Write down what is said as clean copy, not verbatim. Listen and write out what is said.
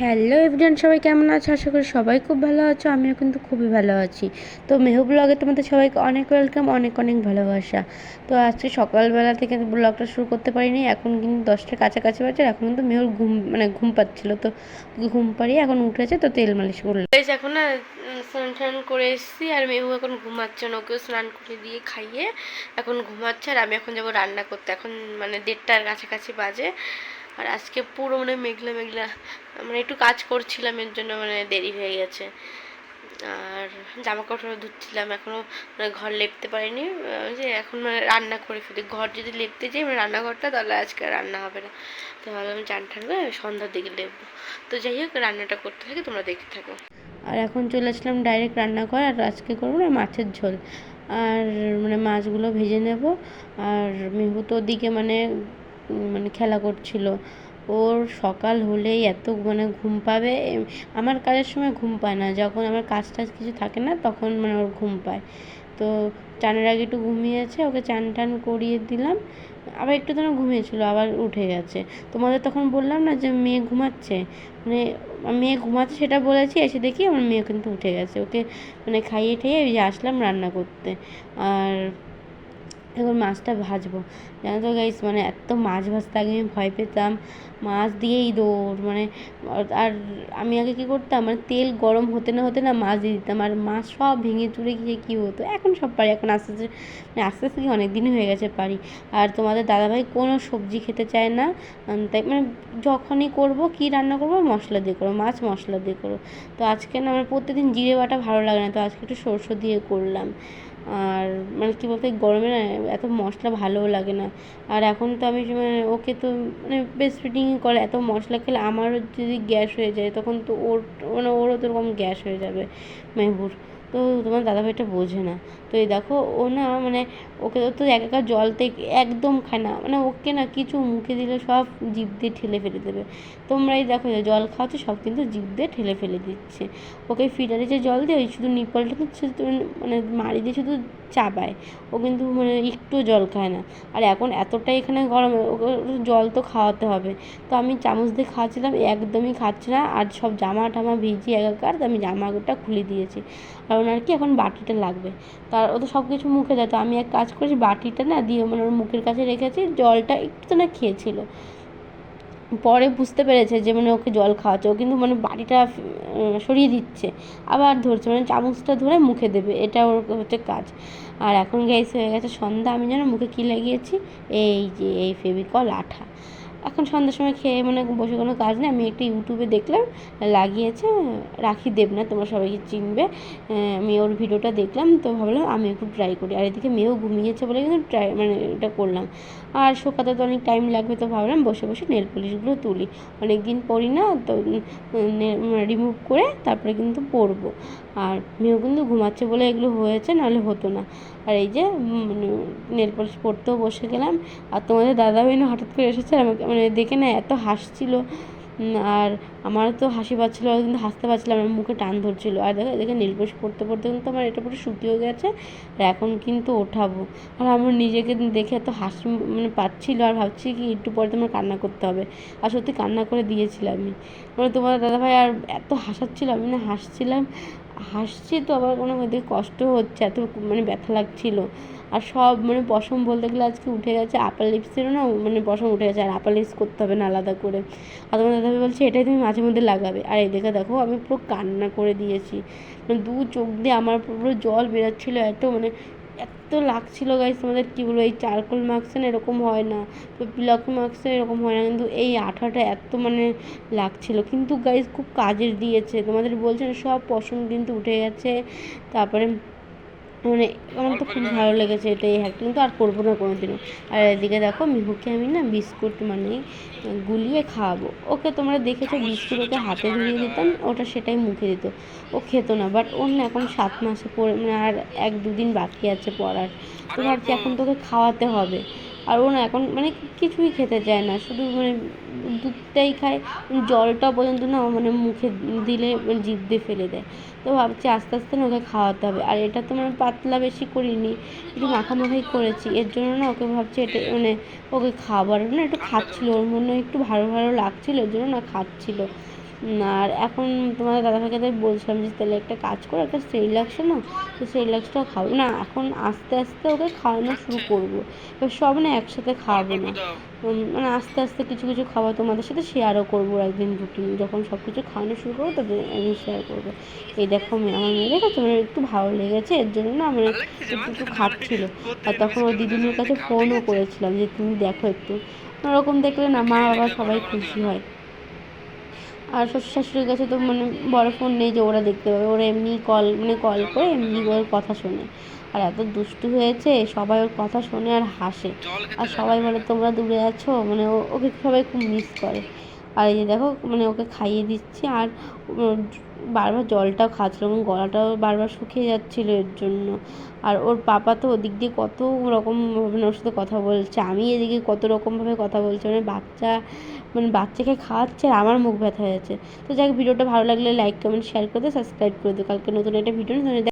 Hello everyone, সবাই কেমন আছো? আশা করি সবাই খুব ভালো আছো। আমিও কিন্তু খুবই ভালো আছি। তো মেহু ব্লগে তোমাদের সবাইকে অনেক ওয়েলকাম, অনেক অনেক ভালোবাসা। তো আজকে সকালবেলা থেকে ব্লগটা শুরু করতে পারিনি। এখন কিন্তু 10টার কাছাকাছি বাজে। এখন কিন্তু মেহুর ঘুম পাচ্ছিলো। তো ঘুম পাড়িয়ে এখন উঠেছে, তো তেল মালিশ করলো। এখন না স্নান টান করে এসেছি, আর মেহু এখন ঘুমাচ্ছে না। ওকেও স্নান করে দিয়ে খাইয়ে এখন ঘুমাচ্ছে, আর আমি এখন যাবো রান্না করতে। এখন 1:30টার কাছাকাছি বাজে। আর আজকে পুরো মেঘলা মেঘলা, একটু কাজ করছিলাম, এর জন্য দেরি হয়ে গেছে। আর জামা কাপড় ধুচ্ছিলাম, এখনও ঘর লেপতে পারিনি। যে এখন রান্না করে ফেলি। ঘর যদি লেপতে যাই রান্নাঘরটা, তাহলে আজকে রান্না হবে না। তো ভাবলাম চান ঠান করে সন্ধ্যার দিকে লেপবো। তো যাই হোক, রান্নাটা করতে থাকি, তোমরা দেখতে থাকো। আর এখন চলে আসলাম ডাইরেক্ট রান্না করে। আর আজকে করবো না মাছের ঝোল, আর মাছগুলো ভেজে নেব। আর মেহু তো ওদিকে খেলা করছিল। ওর সকাল হলেই এত ঘুম পাবে। আমার কাজের সময় ঘুম পায় না, যখন আমার কাজ টাজ কিছু থাকে না তখন ওর ঘুম পায়। তো চানের আগে একটু ঘুমিয়েছে, ওকে চান টান করিয়ে দিলাম। আবার একটু যেন ঘুমিয়েছিল, আবার উঠে গেছে। তোমাদের তখন বললাম না যে মেয়ে ঘুমাচ্ছে, মেয়ে ঘুমাচ্ছে সেটা বলেছি, এসে দেখি আমার মেয়ে কিন্তু উঠে গেছে। ওকে খাইয়ে ঠাইয়ে ওই যে আসলাম রান্না করতে। আর এখন মাছটা ভাজবো। জানো তো গাইস, এত মাছ ভাজতে আগে আমি ভয় পেতাম। মাছ দিয়েই দৌড়। আর আমি আগে কী করতাম, তেল গরম হতে না হতে না মাছ দিয়ে দিতাম, আর মাছ সব ভেঙে চুরে গিয়ে কী হতো। এখন সব পারি, এখন আস্তে আস্তে আস্তে আস্তে কি অনেক দিনই হয়ে গেছে পারি। আর তোমাদের দাদাভাই কোনো সবজি খেতে চায় না, তাই যখনই করবো কি রান্না করবো, মশলা দিয়ে করবো, মাছ মশলা দিয়ে করবো। তো আজকে না প্রত্যেকদিন জিরে বাটা ভালো লাগে না, তো আজকে একটু সরষে দিয়ে করলাম। আর কী বলতে, গরমে না এত মশলা ভালোও লাগে না। আর এখন তো আমি ওকে তো ব্রেস্ট ফিডিংই করে, এত মশলা খেলে আমারও যদি গ্যাস হয়ে যায়, তখন তো ওরও তো ওরকম গ্যাস হয়ে যাবে মেহবুর। তো তোমার দাদাভাইটা বোঝে না। তো এই দেখো, ও না ওকে তো একা জল তো একদম খায় না। ওকে না কিছু মুখে দিলে সব জিভ দিয়ে ঠেলে ফেলে দেবে। তোমরাই দেখো, জল খাওয়াচ্ছে সব কিন্তু জিভ দিয়ে ঠেলে ফেলে দিচ্ছে। ওকে ফিডারে যে জল দিয়ে ওই শুধু নিপলটা তো মাড়ি দিয়ে শুধু চাবায়। ও কিন্তু একটু জল খায় না। আর এখন এতটাই এখানে গরমে ওকে জল তো খাওয়াতে হবে। তো আমি চামচ দিয়ে খাওয়াচ্ছিলাম, একদমই খাচ্ছে না। আর সব জামা টামা ভিজিয়ে একাকার, আমি জামাটা খুলে দিয়েছি। আর ওনার কি এখন বাটিটা লাগবে। তার ও তো সব কিছু মুখে দেয়। তো আমি এক কাজ করেছি, বাটিটা না দিয়ে ওর মুখের কাছে রেখেছি। জলটা একটু তো না খেয়েছিল, পরে বুঝতে পেরেছে যে ওকে জল খাওয়াচ্ছে। ও কিন্তু বাটিটা সরিয়ে দিচ্ছে, আবার ধরছে, চামচটা ধরে মুখে দেবে, এটা ওর হচ্ছে কাজ। আর এখন গ্যাস হয়ে গেছে সন্ধ্যা। আমি যেন মুখে কী লাগিয়েছি, এই যে এই ফেভিকল আঠা। এখন সন্ধ্যার সময় খেয়ে বসে কোনো কাজ নেই, আমি একটু ইউটিউবে দেখলাম, লাগিয়েছে রাখি দেবনাথ, তোমরা সবাইকে চিনবে। আমি ওর ভিডিওটা দেখলাম, তো ভাবলাম আমি একটু ট্রাই করি। আর এদিকে মেয়েও ঘুমিয়েছে বলে কিন্তু এটা করলাম। আর শোকাতে তো অনেক টাইম লাগবে, তো ভাবলাম বসে বসে নেল পলিশগুলো তুলি। অনেক দিন পরি না, তো রিমুভ করে তারপরে কিন্তু পরবো। আর মেয়েও কিন্তু ঘুমাচ্ছে বলে এগুলো হয়েছে, নাহলে হতো না। আর এই যে নেল পলিশ পরতেও বসে গেলাম। আর তোমাদের দাদাভাই না হঠাৎ করে এসেছে, আমাকে দেখে না এত হাসছিল। আর আমারও তো হাসি পাচ্ছিলো, কিন্তু হাসতে পারছিলাম, আমার মুখে টান ধরছিল। আর দেখে নেল পলিশ পরতে পরতে কিন্তু আমার এটা পুরো শুকিয়ে গেছে। আর এখন কিন্তু ওঠাবো। আর আমার নিজেকে দেখে এত হাসি পাচ্ছিলো, আর ভাবছি কি একটু পরে তোমার কান্না করতে হবে। আর সত্যি কান্না করে দিয়েছিলাম আমি। তোমাদের দাদাভাই আর এত হাসাচ্ছিল, আমি না হাসছি তো আবার ওদিকে কষ্ট হচ্ছে, এত ব্যথা লাগছিল। আর সব পশম বলতে গেলে আজকে উঠে গেছে। আপার লিপসেরও না পশম উঠে গেছে, আর আপার লিপস করতে হবে না আলাদা করে। আর তোমার দাদাভাই বলছে এটাই তুমি মাঝে মধ্যে লাগাবে। আর এই দেখো আমি পুরো কান্না করে দিয়েছি। দু চোখ দিয়ে আমার পুরো জল বেরোচ্ছিলো, এত লাগছিল গাইস। তোমাদের কী বলবো, এই চারকোল মাস্কে না এরকম হয় না, তো পিলক মাস্কে এরকম হয় না, কিন্তু এই আঠাটা এত লাগছিল। কিন্তু গাইস খুব কাজের দিয়েছে, তোমাদের বলছে না সব পশম কিন্তু উঠে গেছে। তারপরে আমার তো খুব ভালো লেগেছে এটাই হ্যাকটা, কিন্তু আর করবো না কোনো দিনও। আর এদিকে দেখো মিহুকে আমি না বিস্কুট গুলিয়ে খাওয়াবো। ওকে তোমরা দেখেছো, বিস্কুট ওকে হাতে ধরিয়ে দিতাম, ওটা সেটাই মুখে দিত। ও খেত না, বাট ওর না এখন 7 মাসে পড়ে, আর 1-2 দিন বাকি আছে পড়ার। তো ভাবছি এখন তোকে খাওয়াতে হবে। আর ও না এখন কিছুই খেতে চায় না, শুধু দুধটাই খায়। জলটা পর্যন্ত না মুখে দিলে জিভ দিয়ে ফেলে দেয়। তো ভাবছি আস্তে আস্তে না ওকে খাওয়াতে হবে। আর এটা তো পাতলা বেশি করিনি, একটু মাখামাখাই করেছি। এর জন্য না ওকে ভাবছি এটা ওকে খাবার না একটু খাচ্ছিলো, ওর মনে একটু ভালো ভালো লাগছিলো, এর জন্য না খাচ্ছিলো। আর এখন তোমাদের দাদাভাইকে তাই বলছিলাম যে তাহলে একটা কাজ করো, একটা সেরিল্যাক্সও না, তো সেরিল্যাক্সটাও খাবো না, এখন আস্তে আস্তে ওকে খাওয়ানো শুরু করবো। এবার সব না একসাথে খাওয়াবো না, মানে আস্তে আস্তে কিছু কিছু খাওয়া তোমাদের সাথে শেয়ারও করবো একদিন রুটিন, যখন সব কিছু খাওয়ানো শুরু করবো তখন একদিন শেয়ার করবো। এই দেখো আমার মেয়ে দেখেছো, মানে একটু ভালো লেগেছে এর জন্য না, মানে একটু একটু খাচ্ছিলো। আর তখন ওর দিদিমণির কাছে ফোনও করেছিলাম যে তুমি দেখো একটু, ওরকম দেখলে না মা বাবা সবাই খুশি হয়। আর শ্বশুর শাশুড়ির কাছে তো মানে বড় ফোন নেই যে ওরা দেখতে পাবে, ওরা এমনি কল করে এমনি ওর কথা শোনে। আর এত দুষ্টু হয়েছে, সবাই ওর কথা শোনে আর হাসে, আর সবাই বলে তোমরা দূরে আছো, মানে ওকে সবাই খুব মিস করে। আর এই যে দেখো মানে ওকে খাইয়ে দিচ্ছি, আর বারবার জলটাও খাচ্ছিলো এবং গলাটাও বারবার শুকিয়ে যাচ্ছিলো এর জন্য। আর ওর পাপা তো ওদিক দিয়ে কত রকম মানে ওর সাথে কথা বলছে, আমি এদিকে কত রকমভাবে কথা বলছি, মানে বাচ্চাকে খাওয়াচ্ছে আর আমার মুখ ব্যথা হয়েছে। তো যাই হোক, ভিডিওটা ভালো লাগলে লাইক কমেন্ট শেয়ার করে দিও, সাবস্ক্রাইব করে দিও। কালকে নতুন একটা ভিডিও নিয়ে